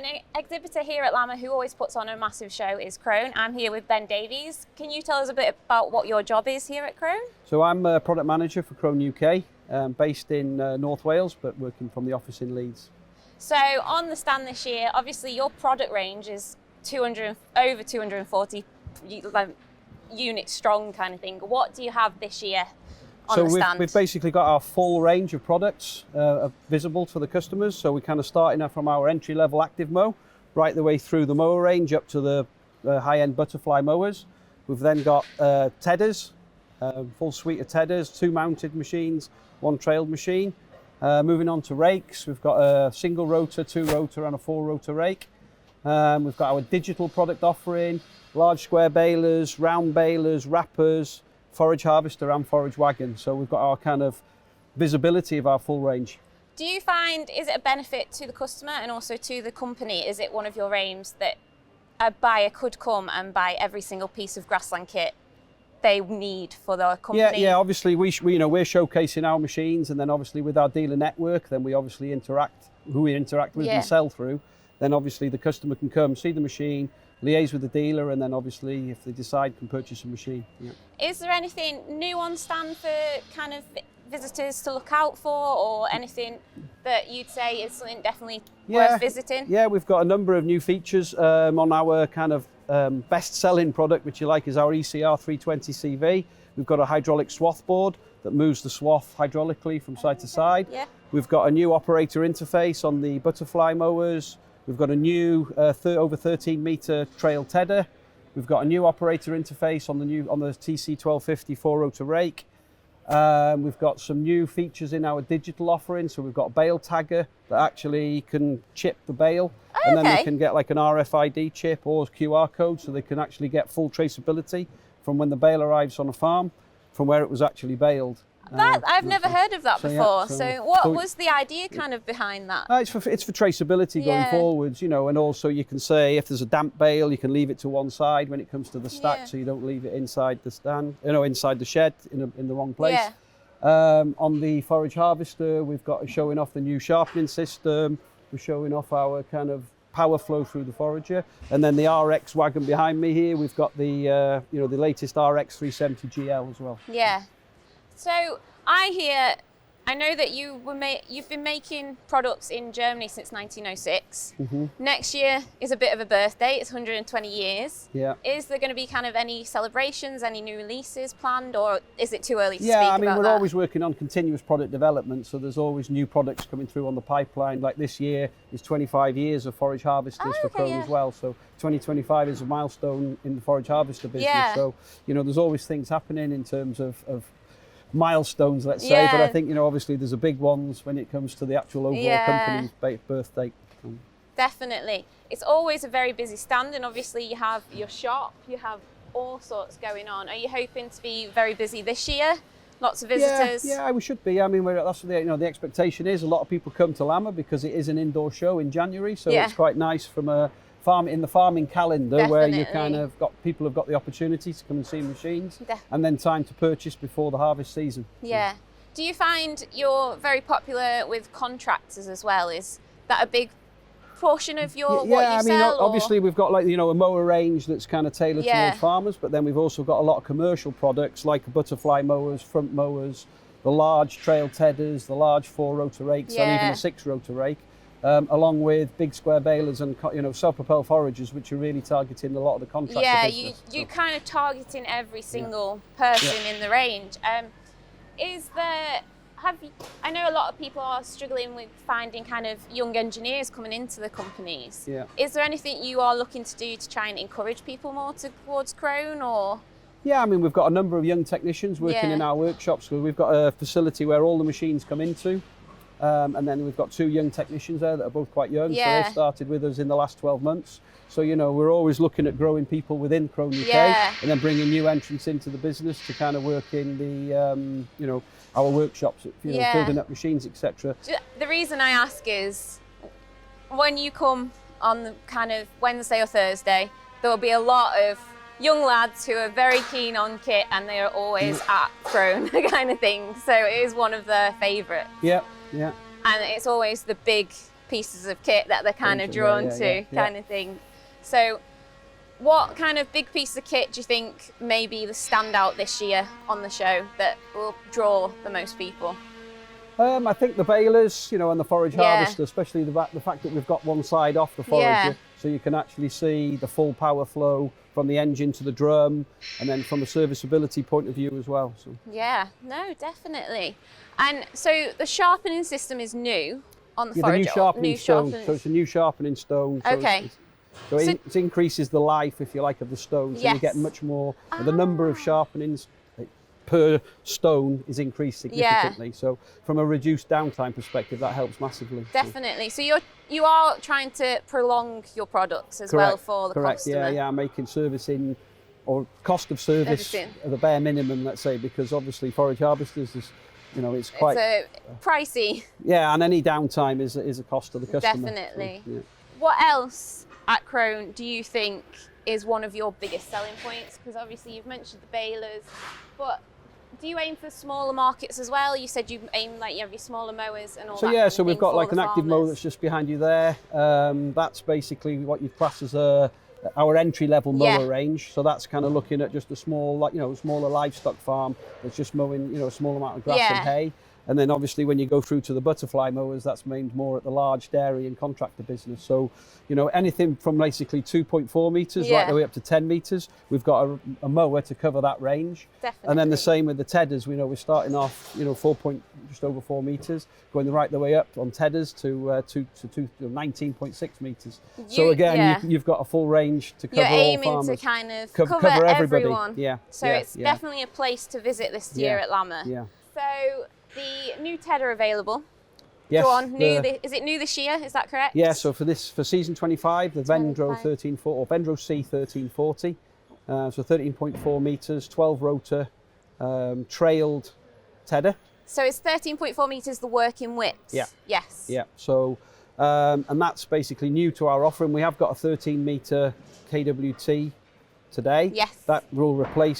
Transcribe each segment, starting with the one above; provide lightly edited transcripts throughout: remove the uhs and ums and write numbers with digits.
an exhibitor here at LAMMA who always puts on a massive show is Krone. I'm here with Ben Davies. Can you tell us a bit about what your job is here at Krone? So I'm a product manager for Krone UK, based in North Wales, but working from the office in Leeds. So on the stand this year, obviously your product range is over 240 units strong kind of thing. What do you have this year on the stand? We've basically got our full range of products visible to the customers. So we're kind of starting from our entry-level active mow, right the way through the mower range up to the high-end butterfly mowers. We've then got tedders, full suite of tedders, 2 mounted machines, 1 trailed machine. Moving on to rakes, we've got a single rotor, 2 rotor and a 4 rotor rake. We've got our digital product offering, large square balers, round balers, wrappers, forage harvester and forage wagon. So we've got our kind of visibility of our full range. Do you find, is it a benefit to the customer and also to the company? Is it one of your aims that a buyer could come and buy every single piece of grassland kit they need for their company? Yeah. Obviously, we're showcasing our machines, and then obviously with our dealer network, then we obviously interact with and sell through. Then obviously the customer can come see the machine, liaise with the dealer, and then obviously if they decide, can purchase a machine. Yeah. Is there anything new on stand for kind of visitors to look out for, or anything that you'd say is something definitely worth visiting? Yeah, we've got a number of new features on our kind of best-selling product, which you like, is our ECR 320 CV. We've got a hydraulic swath board that moves the swath hydraulically from side to side. Yeah. We've got a new operator interface on the butterfly mowers. We've got a new over 13-meter trail tedder. We've got a new operator interface on the TC 1250 4-rotor rake. We've got some new features in our digital offering. So we've got a bale tagger that actually can chip the bale. And then they can get like an RFID chip or QR code, so they can actually get full traceability from when the bale arrives on a farm, from where it was actually baled. I've never heard of that before. So what was the idea kind of behind that? It's for traceability going forwards, and also you can say if there's a damp bale, you can leave it to one side when it comes to the stack, so you don't leave it inside the stand, inside the shed in the wrong place. On the forage harvester, we've got showing off the new sharpening system. We're showing off our kind of power flow through the forager, and then the RX wagon behind me here. We've got the the latest RX 370 GL as well. Yeah. So I know that you've been making products in Germany since 1906. Mm-hmm. Next year is a bit of a birthday. It's 120 years. Yeah. Is there going to be kind of any celebrations, any new releases planned, or is it too early to speak about that? Yeah, I mean, we're always working on continuous product development, so there's always new products coming through on the pipeline. Like this year is 25 years of forage harvesters for Krone as well. So 2025 is a milestone in the forage harvester business. Yeah. So, there's always things happening in terms of milestones, let's say, but I think obviously there's a big ones when it comes to the actual overall company's birthday. Definitely, it's always a very busy stand, and obviously you have your shop, you have all sorts going on. Are you hoping to be very busy this year? Lots of visitors. Yeah, we should be. I mean, that's the expectation is. A lot of people come to LAMMA because it is an indoor show in January, so it's quite nice from a in the farming calendar, where you kind of people have got the opportunity to come and see machines, and then time to purchase before the harvest season. Yeah. Do you find you're very popular with contractors as well? Is that a big portion of your what you sell? Obviously we've got a mower range that's kind of tailored towards farmers, but then we've also got a lot of commercial products like butterfly mowers, front mowers, the large trail tedders, the large 4-rotor rakes, and even a 6-rotor rake. Along with big square balers and self-propelled foragers, which are really targeting a lot of the contractor business. You kind of targeting every single person in the range. I know a lot of people are struggling with finding kind of young engineers coming into the companies. Yeah. Is there anything you are looking to do to try and encourage people more towards Krone, or? Yeah, I mean, we've got a number of young technicians working in our workshops. So we've got a facility where all the machines come into. And then we've got 2 young technicians there that are both quite young, so they've started with us in the last 12 months. So, we're always looking at growing people within Krone UK and then bringing new entrants into the business to kind of work in the, our workshops, building up machines, etc. The reason I ask is when you come on the kind of Wednesday or Thursday, there will be a lot of young lads who are very keen on kit, and they are always at Krone kind of thing. So it is one of their favourites. Yeah, yeah. And it's always the big pieces of kit that they're kind of drawn to, kind of thing. So what kind of big piece of kit do you think may be the standout this year on the show that will draw the most people? I think the balers, you know, and the forage harvester, especially the fact that we've got one side off the forager, so you can actually see the full power flow from the engine to the drum, and then from a serviceability point of view as well. So. Yeah, no, definitely. And so the sharpening system is new on the forager. The new sharpening stone. So it's a new sharpening stone. So So it increases the life, if you like, of the stone. So you get much more. The number of sharpenings per stone is increased significantly. So from a reduced downtime perspective, that helps massively. Definitely. So you are trying to prolong your products as well for the customer. Yeah, making servicing or cost of service at the bare minimum, let's say, because obviously forage harvesters is, you know, it's quite pricey. Yeah, and any downtime is a cost to the customer. Definitely. So, What else at Krone do you think is one of your biggest selling points? Because obviously you've mentioned the balers, but do you aim for smaller markets as well? You said you aim, like, you have your smaller mowers and all that. So yeah, so we've got like an active mower that's just behind you there. That's basically what you'd class as our entry-level mower range. So that's kind of looking at just a small, like, you know, smaller livestock farm that's just mowing, you know, a small amount of grass and hay. And then obviously when you go through to the butterfly mowers, that's aimed more at the large dairy and contractor business. So, you know, anything from basically 2.4 metres right the way up to 10 metres, we've got a mower to cover that range. Definitely. And then the same with the tedders. We know we're starting off, you know, just over 4 metres, going right the way up on tedders to 19.6 metres. So again, you've got a full range to cover all farmers. You're aiming to kind of cover everybody. Everyone. Yeah. So it's definitely a place to visit this year at LAMMA. Yeah. So the new tedder available. Yes. Go on. Is it new this year? Is that correct? Yeah. So for season 25, the Vendro 1340 or Vendro C 1340. So 13.4 metres, 12 rotor, trailed tedder. So it's 13.4 metres the working width? Yeah. Yes. Yeah. So and that's basically new to our offering. We have got a 13 metre KWT today. Yes. That will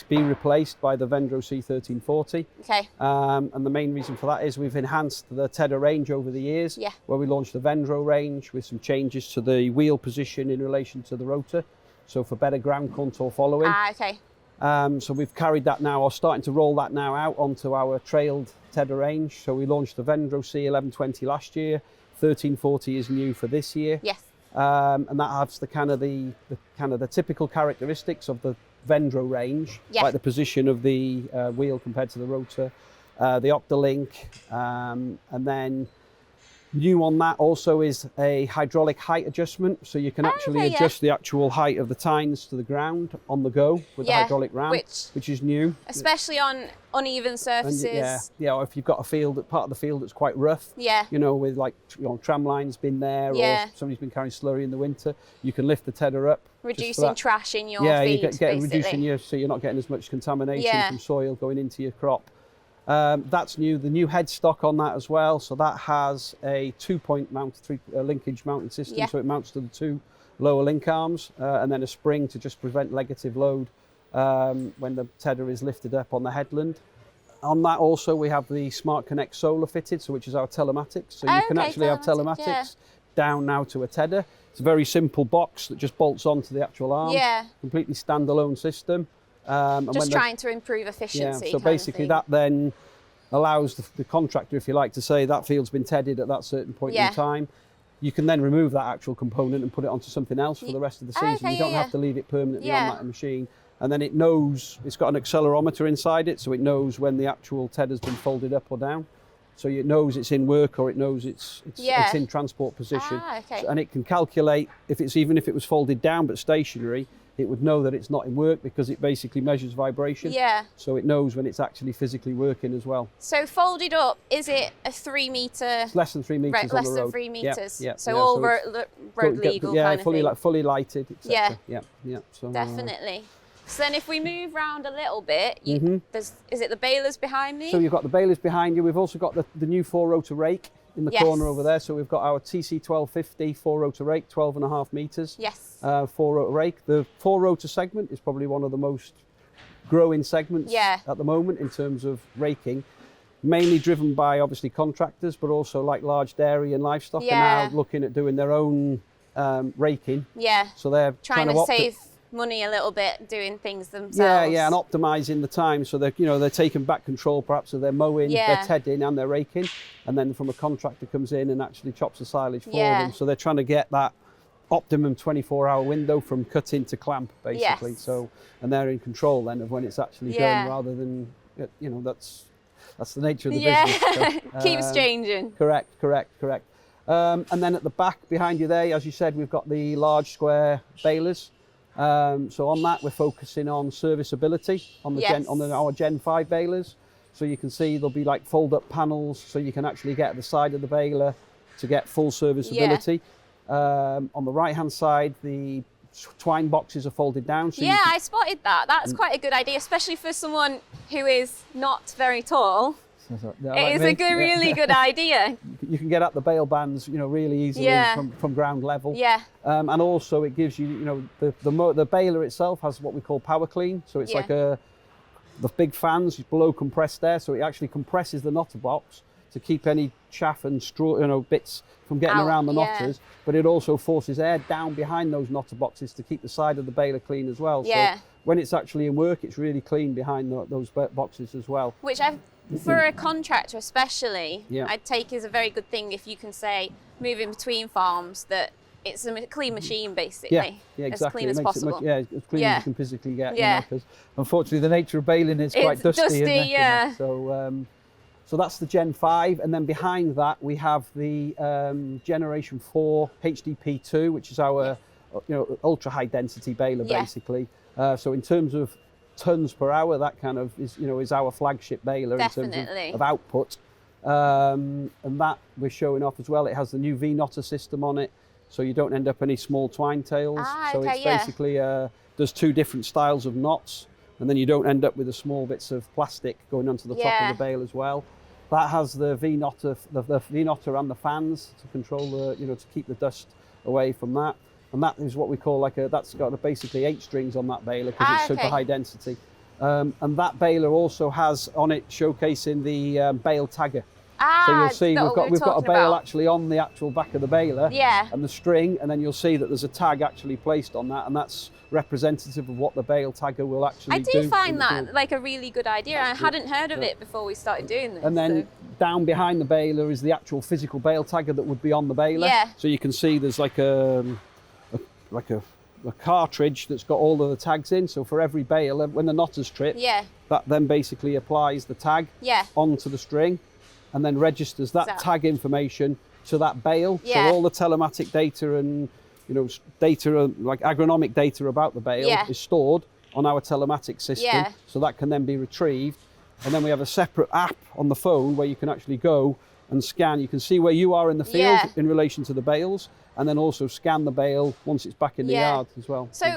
be replaced by the Vendro C 1340. Okay. And the main reason for that is we've enhanced the tedder range over the years. Yeah. Where we launched the Vendro range with some changes to the wheel position in relation to the rotor. So for better ground contour following. Okay. So we've carried that now, or starting to roll that now out onto our trailed tedder range. So we launched the Vendro C 1120 last year. 1340 is new for this year. Yes. And that has the kind of the typical characteristics of the Vendro range, like the position of the wheel compared to the rotor, the Octalink, and then new on that also is a hydraulic height adjustment, so you can actually adjust the actual height of the tines to the ground on the go with the hydraulic ram, which is new, especially on uneven surfaces. Or if you've got part of the field that's quite rough, you know, with like, you know, tram lines been there, or somebody's been carrying slurry in the winter, you can lift the tedder up, reducing trash in your feed, reducing so you're not getting as much contamination from soil going into your crop. That's new. The new headstock on that as well. So that has a 2-point linkage mounting system. So it mounts to the 2 lower link arms, and then a spring to just prevent negative load when the tedder is lifted up on the headland. On that also we have the Smart Connect solar fitted, which is our telematics. So you can actually have telematics down now to a tedder. It's a very simple box that just bolts onto the actual arm. Completely standalone system. Just trying to improve efficiency. So basically that then allows the contractor, if you like, to say that field's been tedded at that certain point in time. You can then remove that actual component and put it onto something else for the rest of the season. You don't have to leave it permanently on that machine. And then it knows, it's got an accelerometer inside it, so it knows when the actual tedder's been folded up or down. So it knows it's in work, or it knows it's in transport position. And it can calculate, even if it was folded down but stationary, it would know that it's not in work because it basically measures vibration. So it knows when it's actually physically working as well. So folded up, is it a 3 metre? It's less than 3 metres on the road. Less than 3 metres. So all road legal kind of thing. Fully lighted, etc. So, definitely. So then if we move around a little bit, is it the balers behind me? So you've got the balers behind you. We've also got the new 4-rotor rake in the corner over there. So we've got our TC 1250 4-rotor rake, 12.5 metres. 4-rotor rake. The 4-rotor segment is probably one of the most growing segments at the moment in terms of raking. mainly driven by obviously contractors, but also like large dairy and livestock are now looking at doing their own raking. Yeah. So they're trying to save money a little bit doing things themselves. Yeah, and optimizing the time. So they're taking back control perhaps of their mowing, their tedding and their raking, and then from a contractor comes in and actually chops the silage for them. So they're trying to get that optimum 24-hour window from cutting to clamp, basically. So, and they're in control then of when it's actually done, rather than, that's the nature of the business. So, keeps changing. Correct. And then at the back behind you there, as you said, we've got the large square balers. So on that, we're focusing on serviceability on the our Gen 5 balers. So you can see there'll be like fold-up panels, so you can actually get at the side of the baler to get full serviceability. On the right-hand side, the twine boxes are folded down. So I spotted that. That's quite a good idea, especially for someone who is not very tall. It is a really good idea. You can get at the bale bands, really easily from ground level. And also it gives you, the baler itself has what we call power clean. So it's like the big fans below compressed air. So it actually compresses the knotter box to keep any chaff and straw, bits from getting around the knotters. But it also forces air down behind those knotter boxes to keep the side of the baler clean as well. So when it's actually in work, it's really clean behind those boxes as well. Which for a contractor especially, I'd take is a very good thing if you can say, moving between farms, that it's a clean machine basically. Yeah, exactly. As clean as possible. As clean as you can physically get. Because unfortunately the nature of baling is quite dusty. So that's the Gen 5, and then behind that we have the Generation 4 HDP2, which is our ultra high density baler basically. So in terms of tons per hour, that kind of is our flagship baler in terms of output. And that we're showing off as well. It has the new V-knotter system on it, so you don't end up any small twine tails. So it's basically there's two different styles of knots, and then you don't end up with the small bits of plastic going onto the top of the bale as well. That has the V-knotter, the V-knotter and the fans to control the, to keep the dust away from that. And that is what we call that's got basically 8 strings on that baler because it's super high density. And that baler also has on it showcasing the bale tagger. So you'll see we've got a bale actually on the actual back of the baler and the string, and then you'll see that there's a tag actually placed on that, and that's representative of what the bale tagger will actually do. I do find that like a really good idea. I hadn't heard of it before we started doing this. And then down behind the baler is the actual physical bale tagger that would be on the baler. So you can see there's like a cartridge that's got all of the tags in. So for every bale, when the knotter's tripped, that then basically applies the tag onto the string, and then registers that tag information to that bale. So all the telematic data and data like agronomic data about the bale is stored on our telematics system. So that can then be retrieved, and then we have a separate app on the phone where you can actually go and scan. You can see where you are in the field in relation to the bales, and then also scan the bale once it's back in the yard as well. So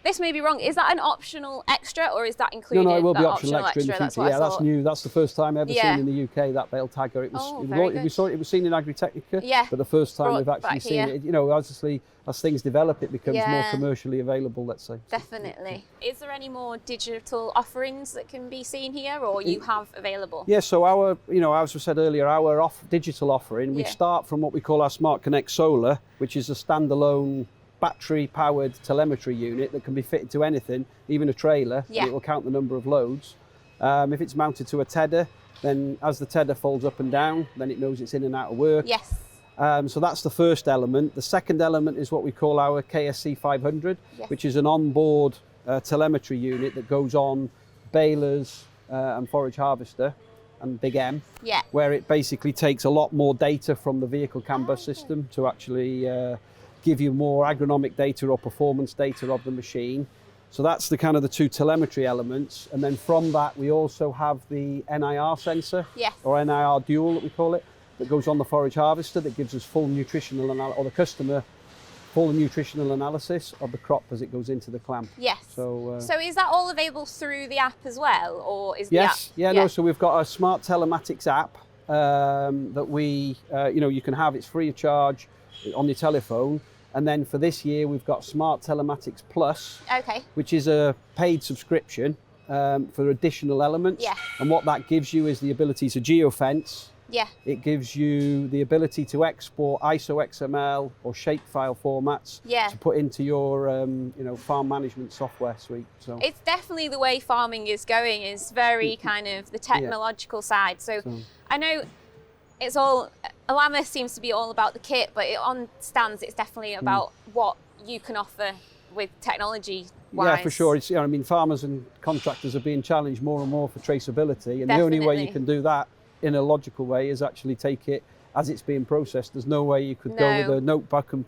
this may be wrong, is that an optional extra, or is that included? No, it will be optional extra in the future. That's new. That's the first time I've ever seen in the UK, that bale tagger. It was seen in Agriconnect, but the first time we've actually seen it. Obviously, as things develop, it becomes more commercially available, let's say. Definitely. Is there any more digital offerings that can be seen here, or you have available? Yeah, so our, as I said earlier, our digital offering, we start from what we call our Smart Connect Solar, which is a standalone battery-powered telemetry unit that can be fitted to anything, even a trailer, and it will count the number of loads. If it's mounted to a tedder, then as the tedder folds up and down, then it knows it's in and out of work. So that's the first element. The second element is what we call our KSC 500, which is an onboard telemetry unit that goes on balers and forage harvester and Big M, where it basically takes a lot more data from the vehicle CAN bus system to actually give you more agronomic data or performance data of the machine. So that's the kind of the two telemetry elements. And then from that, we also have the NIR sensor, or NIR dual that we call it, that goes on the forage harvester that gives us full nutritional analysis, or the customer full nutritional analysis of the crop as it goes into the clamp. So is that all available through the app as well, or is the app? No. So we've got a smart telematics app that we, you can have. It's free of charge on your telephone. And then for this year, we've got Smart Telematics Plus, which is a paid subscription. for additional elements. Yeah. And what that gives you is the ability to geofence. Yeah. It gives you the ability to export ISO XML or shapefile formats to put into your farm management software suite. So it's definitely the way farming is going, is very kind of the technological side. So I know it's all, LAMMA seems to be all about the kit, but on stands it's definitely about what you can offer with technology wise. Yeah, for sure. It's, I mean, farmers and contractors are being challenged more and more for traceability, and the only way you can do that in a logical way is actually take it as it's being processed. There's no way you could go with a notebook and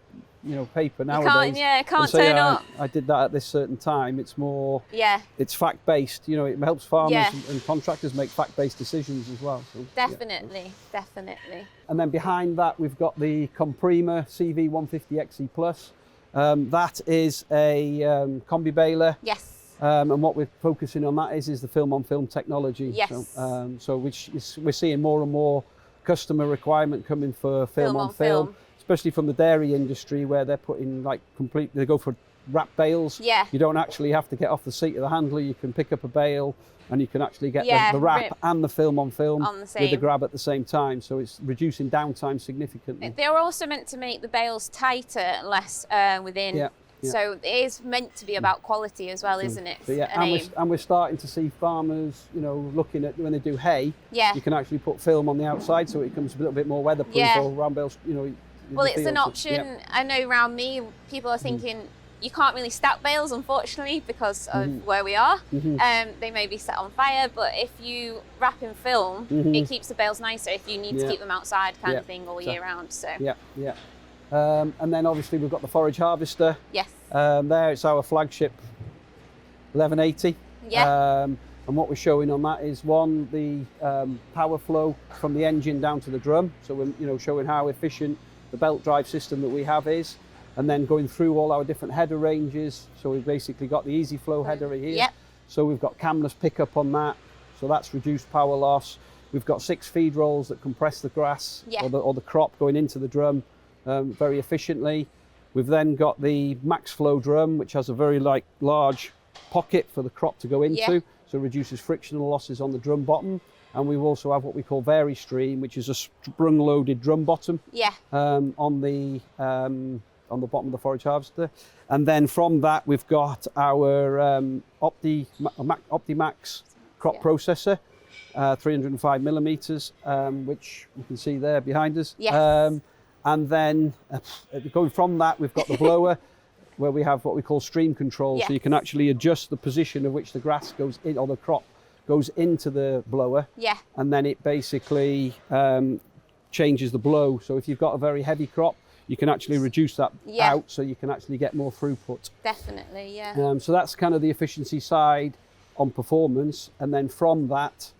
paper nowadays. Can't say, turn up. I did that at this certain time. It's more, it's fact-based. It helps farmers and contractors make fact-based decisions as well. So, definitely. And then behind that, we've got the Comprima CV150XE Plus. That is a combi baler. Yes. And what we're focusing on that is the film-on-film technology. Yes. So we're seeing more and more customer requirement coming for film-on-film, especially from the dairy industry, where they're putting they go for wrap bales. Yeah. You don't actually have to get off the seat of the handler. You can pick up a bale and you can actually get the wrap and the film-on-film with the grab at the same time. So it's reducing downtime significantly. They're also meant to make the bales tighter and less within. Yeah. So it is meant to be about quality as well, isn't it? So and we're starting to see farmers, looking at when they do hay, you can actually put film on the outside so it becomes a little bit more weatherproof or round bales, Well, it's an option. I know around me, people are thinking you can't really stack bales, unfortunately, because of where we are. They may be set on fire, but if you wrap in film, it keeps the bales nicer if you need to keep them outside kind of thing all year round. So and then obviously we've got the forage harvester. Yes. There it's our flagship 1180. Yeah. And what we're showing on that is the power flow from the engine down to the drum. So we're showing how efficient the belt drive system that we have is, and then going through all our different header ranges. So we've basically got the easy flow header here. Yep. So we've got camless pickup on that. So that's reduced power loss. We've got 6 feed rolls that compress the grass or the crop going into the drum very efficiently. We've then got the max flow drum, which has a very large pocket for the crop to go into, so it reduces frictional losses on the drum bottom. And we also have what we call VariStream, which is a sprung-loaded drum bottom on the bottom of the forage harvester. And then from that, we've got our OptiMax crop processor, 305 millimeters, which you can see there behind us. Yes. And then going from that, we've got the blower, where we have what we call stream control. So you can actually adjust the position of which the grass goes in, or the crop goes into the blower. Yeah. And then it basically changes the blow. So if you've got a very heavy crop, you can actually reduce that out, so you can actually get more throughput. Definitely, yeah. So that's kind of the efficiency side on performance. And then from that,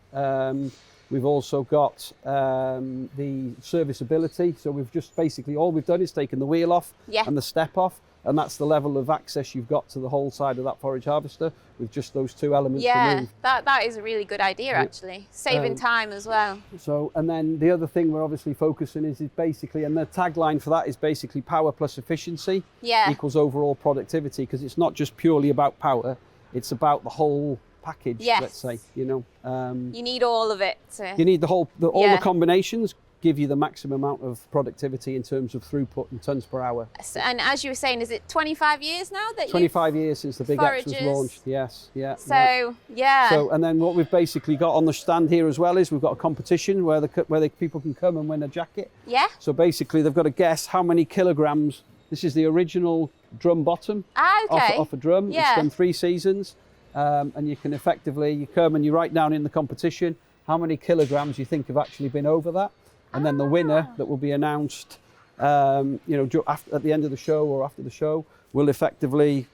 we've also got the serviceability. So we've just basically, all we've done is taken the wheel off and the step off, and that's the level of access you've got to the whole side of that forage harvester with just those 2 elements removed. That is a really good idea, actually. Saving time as well. So, and then the other thing we're obviously focusing is basically, and the tagline for that is basically power plus efficiency equals overall productivity, because it's not just purely about power, it's about the whole package, let's say, you need all of it. You need all the combinations give you the maximum amount of productivity in terms of throughput and tons per hour. And as you were saying, is it 25 years now that 25 years since the Big X was launched, yes. So, So, and then what we've basically got on the stand here as well is we've got a competition where people can come and win a jacket. Yeah. So basically they've got to guess how many kilograms. This is the original drum bottom off a drum. It's done 3 seasons. And you can effectively, you come and you write down in the competition how many kilograms you think have actually been over that. And then the winner that will be announced, at the end of the show or after the show, will effectively,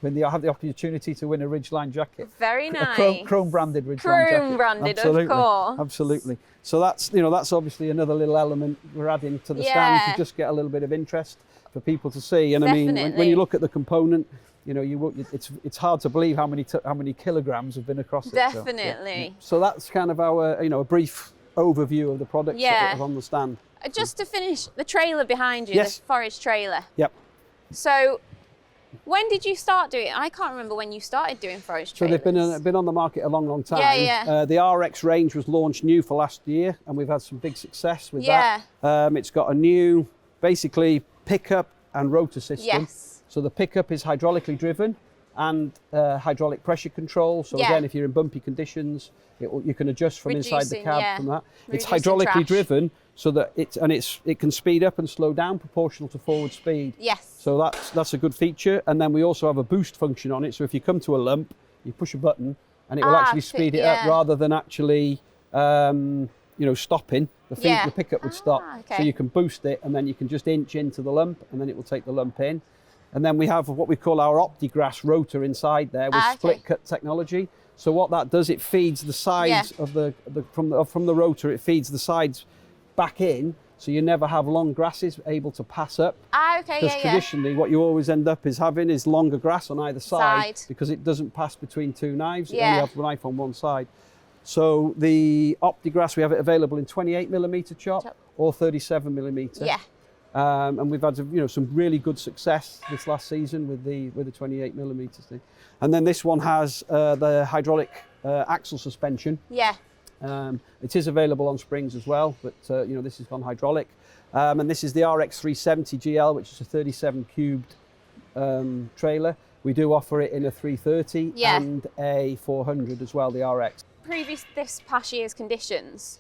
when they have the opportunity to win a Ridgeline jacket. Very nice. A Krone branded Ridgeline jacket. Krone branded, of course. Absolutely. So that's obviously another little element we're adding to the stand to just get a little bit of interest for people to see. And Definitely. I mean, when you look at the component, it's hard to believe how many kilograms have been across it. Definitely. So that's kind of our, a brief overview of the products that are on the stand. Just to finish, the trailer behind you, the forage trailer. Yep. So When did you start doing it? I can't remember when you started doing forage trailers. So they've been on the market a long time. Yeah. The RX range was launched new for last year, and we've had some big success with that. It's got a new, basically, pickup and rotor system. Yes. So the pickup is hydraulically driven and hydraulic pressure control. So again, if you're in bumpy conditions, you can adjust from inside the cab from that. It's hydraulically driven, so that it can speed up and slow down proportional to forward speed. Yes. So that's a good feature. And then we also have a boost function on it. So if you come to a lump, you push a button and it will actually speed it up rather than actually stopping. The pickup would stop. So you can boost it and then you can just inch into the lump and then it will take the lump in. And then we have what we call our OptiGrass rotor inside there with split cut technology. So what that does, it feeds the sides of from the rotor, it feeds the sides back in, so you never have long grasses able to pass up. Because traditionally what you always end up having is longer grass on either side because it doesn't pass between two knives, you only have the knife on one side. So the OptiGrass, we have it available in 28mm chop or 37mm. And we've had some really good success this last season with the 28mm thing. And then this one has the hydraulic axle suspension. It is available on springs as well, but this is on hydraulic. And this is the RX 370 GL, which is a 37 cubed trailer. We do offer it in a 330 and a 400 as well, the RX. This past year's conditions,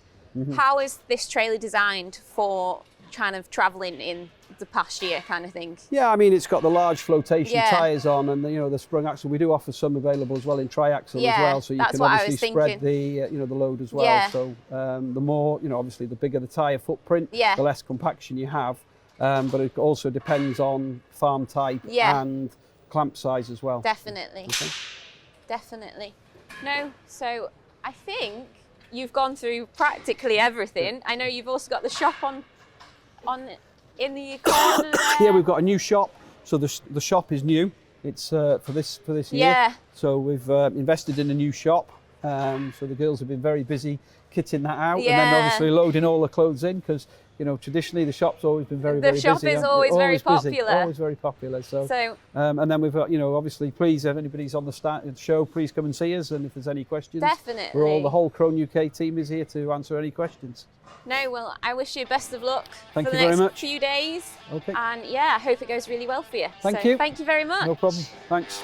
how is this trailer designed for kind of travelling in the past year kind of thing? Yeah, I mean, it's got the large flotation tyres on and the sprung axle. We do offer some available as well in triaxle as well, so you can obviously spread the the load as well. So the more, obviously the bigger the tyre footprint, the less compaction you have, but it also depends on farm type and clamp size as well. Definitely. Definitely. No, so I think you've gone through practically everything. I know you've also got the shop in the corner there. We've got a new shop. So the shop is new. It's for this year. So we've invested in a new shop. So the girls have been very busy kitting that out and then obviously loading all the clothes in because traditionally the shop's always been very busy. The shop is always very popular. Always very popular. So and then we've got obviously please if anybody's on the show, please come and see us, and if there's any questions, definitely the whole Krone UK team is here to answer any questions. No, well, I wish you best of luck for the next few days. Okay. And I hope it goes really well for you. Thank you. Thank you very much. No problem. Thanks.